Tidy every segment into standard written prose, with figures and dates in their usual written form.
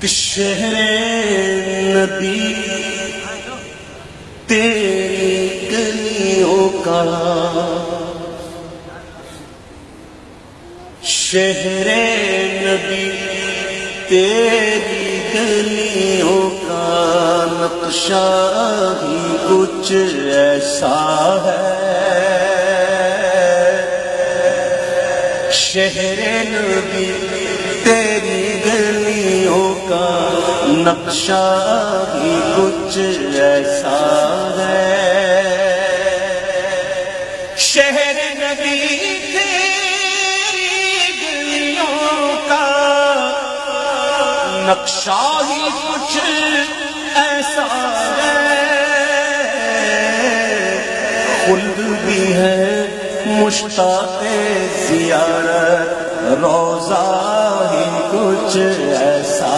کہ شہر نبی تیری گلیوں کا، شہر نبی تیری گلیوں کا نقشہ ہی کچھ ایسا ہے، شہر نبی تیری گلیوں کا نقشہ ہی کچھ ایسا ہے، شہر نبی تیری گلیوں کا نقشہ ہی کچھ ایسا ہے، خلد بھی ہے مشتاق زیارت، روضہ ہی کچھ ایسا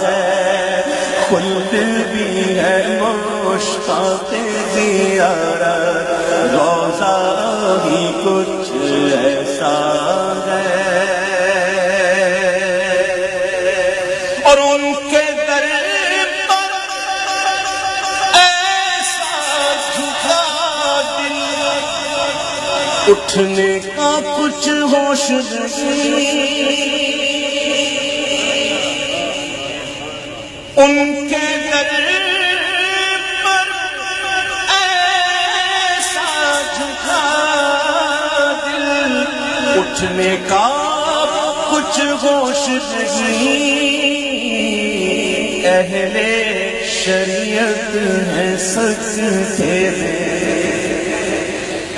ہے، خلد بھی ہے مشتاق زیارت، روضہ ہی کچھ ایسا ہے، اور ان کے در پر ایسا جھکا دل، اٹھنے کا کچھ ہوش نہیں، ان کے در پر ایسا جھکا دل، اٹھنے کا کچھ ہوش نہیں، اہل شریعت ہے سکتے میں،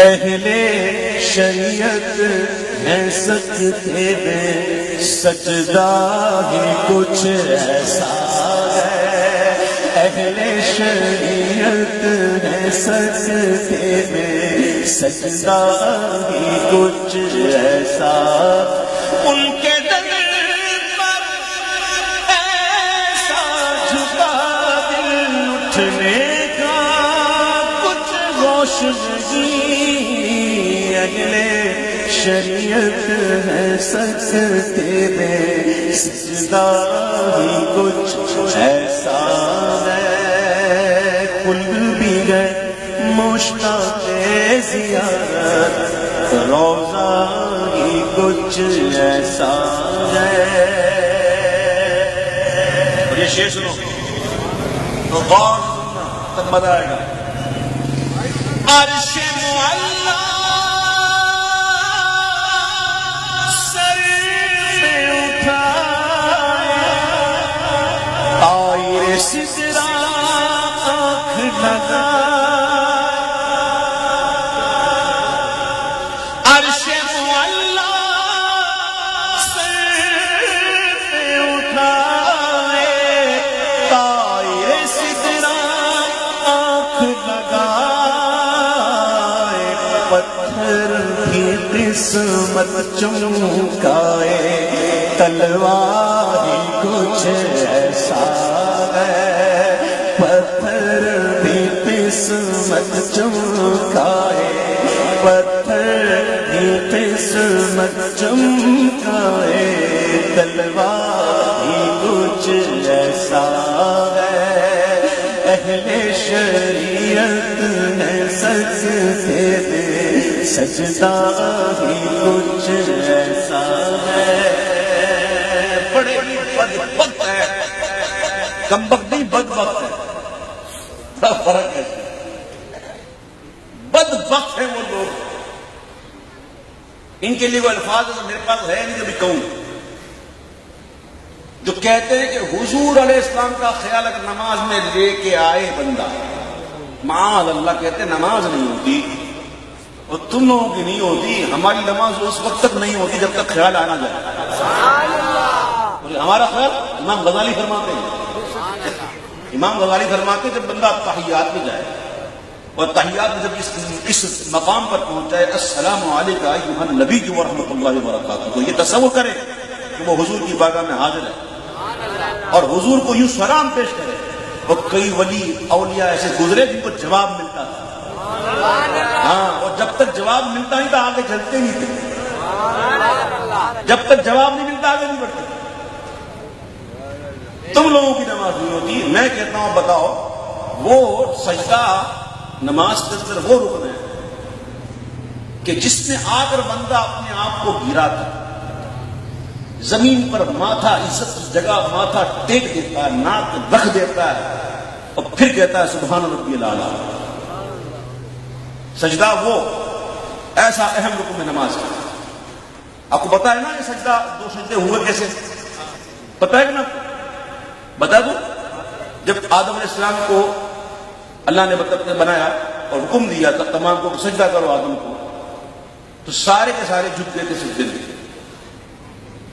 اہل شریعت ہے سکتے میں، سجدہ ہی کچھ ایسا ہے، اہل شریعت ہے سکتے میں، سجدہ ہی کچھ ایسا، ان کے در پر ایسا جھکا دل، اٹھنے کا کچھ ہوش نہیں، اہل شریعت ہے سکتے میں، سجدہ ہی کچھ ایسا ہے، خلد بھی ہے مشتاق زیارت، روضہ ہی کچھ ایسا ہے، اور یہ شعر سنو تو غور سننا تب مزہ آئے گا، عرش معلا سر پہ اٹھایا، طائر سدرہ آنکھ لگایا، عرش معلا سر پہ اٹھائے، طائر سدرہ آنکھ لگائے، پتھر کی قسمت چمکائے، تلوار ہی کچھ ایسا ہے، پتھر بھی قسمت چمکائے، پتھر بھی قسمت چمکائے، تلوار ہی کچھ ایسا ہے، اہل شریعت ہے سجدے میں، سجدہ ہی کچھ ایسا ہے، بڑے بدبخت ہے، کمبخت نہیں بدبخت ہے، بڑا فرق ہے، بدبخت ہے وہ لوگ، ان کے لیے وہ الفاظ تو میرے پاس ہے نہیں کبھی کہوں، جو کہتے ہیں کہ حضور علیہ السلام کا خیال اگر نماز میں لے کے آئے بندہ، معاذ اللہ کہتے ہیں نماز نہیں ہوتی، اور تم لوگوں کی نہیں ہوتی، ہماری نماز اس وقت تک نہیں ہوتی جب تک خیال آنا جائے، اور ہمارا خیال امام غزالی فرماتے ہیں، امام غزالی فرماتے ہیں جب بندہ تحیات میں جائے، اور تحیات میں جب اس مقام پر پہنچ جائے، السلام علیکم ایھا النبی ورحمۃ اللہ وبرکاتہ، تو یہ تصور کرے کہ وہ حضور کی بارگاہ میں حاضر ہے، اور حضور کو یوں سلام پیش کرے، اور کئی ولی اولیاء ایسے گزرے جن کو جواب ملتا تھا، ہاں، اور جب تک جواب ملتا نہیں تھا آگے چلتے نہیں تھے، جب تک جواب نہیں ملتا آگے نہیں بڑھتے، تم لوگوں کی نماز نہیں ہوتی. میں کہتا ہوں بتاؤ وہ سجدہ نماز کے اندر وہ رکن ہے کہ جس میں آ کر بندہ اپنے آپ کو گرا تھا, زمین پر ماتھا عزت کی جگہ ماتھا ٹیک دیتا ہے, ناک رکھ دیتا ہے اور پھر کہتا ہے سبحان ربی الاعلیٰ. سجدہ وہ ایسا اہم رکن ہے نماز کا. آپ کو پتا ہے نا یہ سجدہ, دو سجدے ہوئے کیسے, پتا ہے کہ نا, بتا دوں. جب آدم علیہ السلام کو اللہ نے بنایا اور حکم دیا تھا تمام کو سجدہ کرو آدم کو, تو سارے کے سارے جھک گئے تھے سجدے میں,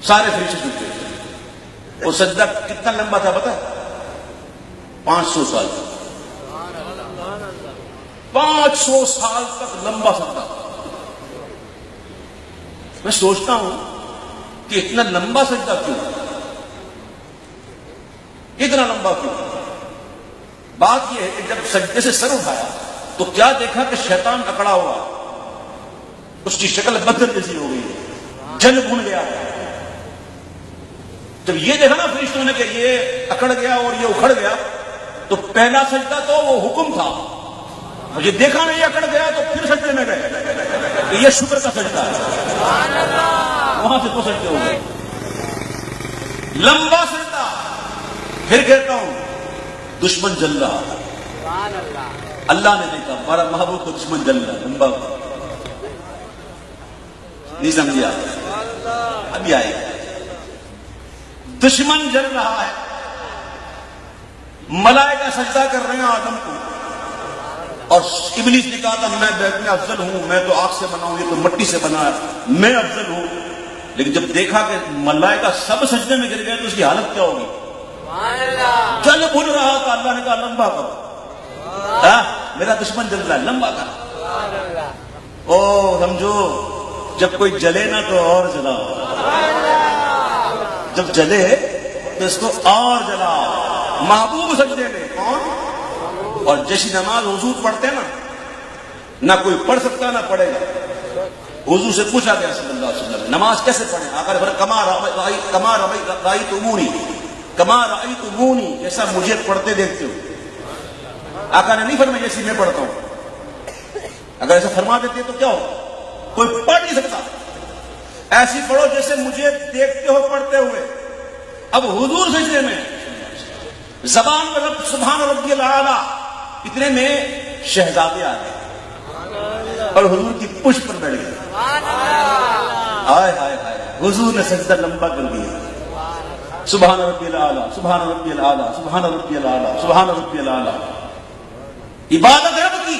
سارے فرشتے جھک گئے تھے. وہ سجدہ کتنا لمبا تھا پتا ہے؟ 500 سال. 500 سال تک لمبا سجدہ. میں سوچتا ہوں کہ اتنا لمبا سجدہ کیوں, اتنا لمبا کیوں. بات یہ ہے کہ جب سجدے سے سر اٹھایا تو کیا دیکھا کہ شیطان اکڑا ہوا, اس کی شکل بدر جیسی ہو گئی, جل بھون گیا. جب یہ دیکھا نا فرشتوں نے کہ یہ اکڑ گیا اور یہ اکھڑ گیا, تو پہلا سجدہ تو وہ حکم تھا, اور یہ دیکھا نہیں اکڑ گیا تو پھر سجدے میں گئے کہ یہ شکر کا سجدہ ہے. وہاں سے 2 سجدے ہو گئے, لمبا سجدہ. پھر کہتا ہوں دشمن جل رہا, اللہ نے دیکھا ہمارا محبوب کو دشمن جل رہا, لمبا نہیں سمجھا, ابھی آئے گا. دشمن جل رہا ہے, ملائکہ سجدہ کر رہے ہیں آدم کو, اور ابلیس نے کہا تھا میں افضل ہوں, میں تو آگ سے بنا ہوں, یہ تو مٹی سے بنا ہے, میں افضل ہوں. لیکن جب دیکھا کہ ملائکہ سب سجدے میں گر گئے تو اس کی حالت کیا ہوگی؟ جل بھون رہا تھا, اللہ نے کہا لمبا کرو, میرا دشمن جل رہا ہے, لمبا کر. او سمجھو جب کوئی جلے نا تو اور جلاؤ, جب جلے تو اس کو اور جلاؤ. محبوب سجدے میں کون؟ اور جیسی نماز حضور پڑھتے نا, نہ کوئی پڑھ سکتا نہ پڑھے گا. حضور سے پوچھا گیا صلی اللہ علیہ وسلم نماز کیسے پڑھیں؟ آقا نے فرمایا کما رأیتمونی, جیسا مجھے پڑھتے دیکھتے ہو. آقا نے نہیں فرمایا جیسی میں پڑھتا ہوں. اگر ایسا فرما دیتے تو کیا ہو, کوئی پڑھ نہیں سکتا. ایسی پڑھو جیسے مجھے دیکھتے ہو پڑھتے ہوئے. اب حضور سجدے میں زبان میں رب سبحان ربی الاعلیٰ, اتنے میں شہزادے آ گئے اور حضور کی پشت پر بیٹھ گئے. ہائے ہائے ہائے, حضور نے سجدہ لمبا کر دیا. سبحان ربی الاعلیٰ, سبحان ربی الاعلیٰ, سبحان ربی الاعلیٰ, سبحان ربی الاعلیٰ. عبادت رب کی,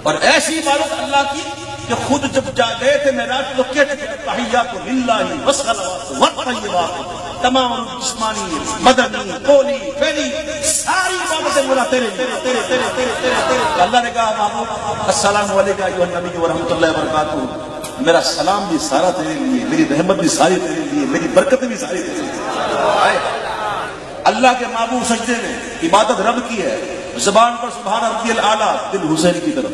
اور ایسی عبادت اللہ کی کہ خود جب جا گئے تھے معراج تو کہتے تھے تحیات للہ والصلوات والطیبات, تمام جسمانی بدنی قولی فعلی ساری عبادتیں مولا تیرے تیرے. اللہ نے کہا محبوب السلام علیکم ایھا النبی ورحمۃ اللہ وبرکاتہ, میرا سلام بھی سارا تیرے لیے, میری رحمت بھی ساری تیرے لیے, میری برکتیں بھی ساری تیرے لیے. اللہ کے محبوب سجدے میں عبادت رب کی ہے, زبان پر سبحان ربی الاعلیٰ, دل حسین کی طرف.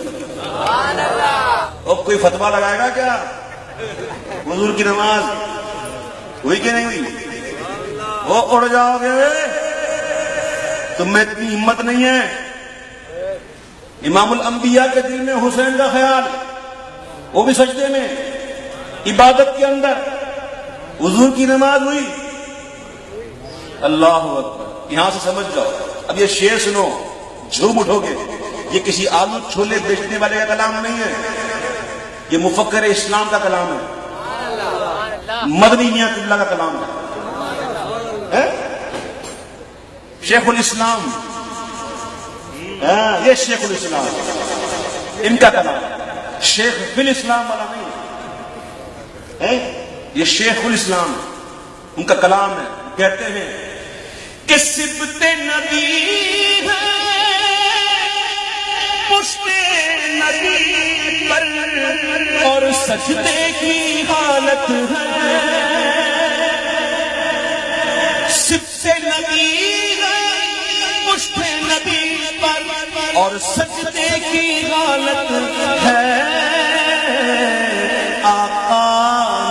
اب کوئی فتویٰ لگائے گا کیا؟ حضور کی نماز ہوئی کہ نہیں ہوئی؟ وہ اڑ جاؤ گے, تم میں اتنی ہمت نہیں ہے. امام الانبیاء کے دل میں حسین کا خیال, وہ بھی سجدے میں عبادت کے اندر. حضور کی نماز ہوئی, اللہ اکبر. یہاں سے سمجھ جاؤ, اب یہ شعر سنو, جھوم اٹھو گے. یہ کسی آلو چھولے بیچنے والے کا کلام نہیں ہے, یہ مفکر اسلام کا کلام ہے, مدنی میاں قبلہ کا کلام ہے. شیخ الاسلام, یہ شیخ الاسلام ان کا کلام ہے. شیخ فی الاسلام والا نہیں ہے, یہ شیخ الاسلام ان کا کلام ہے. کہتے ہیں کہ صفت نبی ہے پشت نبی پر, اور سجدے کی حالت ہے. صفت نبی ہے پشت نبی پر, اور سجدے کی حالت ہے. آقا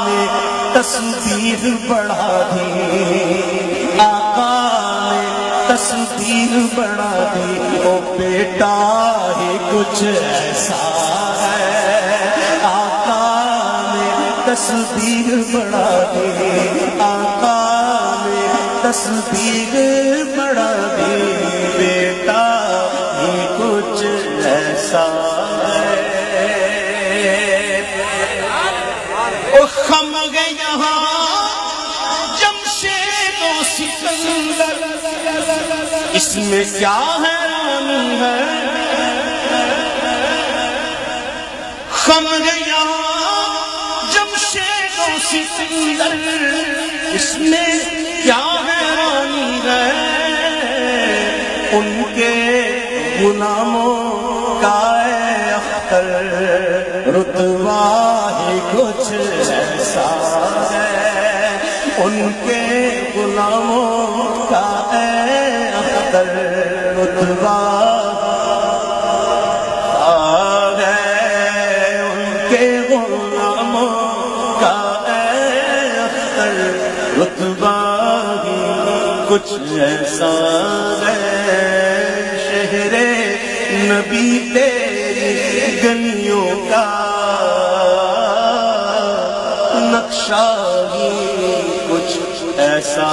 نے تسبیح بڑھا دی, آقا تصویر بنا دی، او بیٹا ہی کچھ ایسا ہے، آقا نے تصویر بنا دی، آقا نے تصویر بنا دی، بیٹا ہی کچھ ایسا ہے۔ او خم گئے یہاں جمشید و سکندر، اس میں کیا حیرانی ہے، خم گئے یہاں جمشید و سکندر، اس میں کیا حیرانی ہے، ان کے غلاموں کا اے اختر رتبہ ہی کچھ ایسا ہے، ان کے غلاموں کا اے اختر رتبہ ہے، ان کے غلاموں کا اے اختر رتبہ ہی کچھ ایسا ہے۔ شہر نبی تیری گلیوں کا نقشہ ہی کچھ ایسا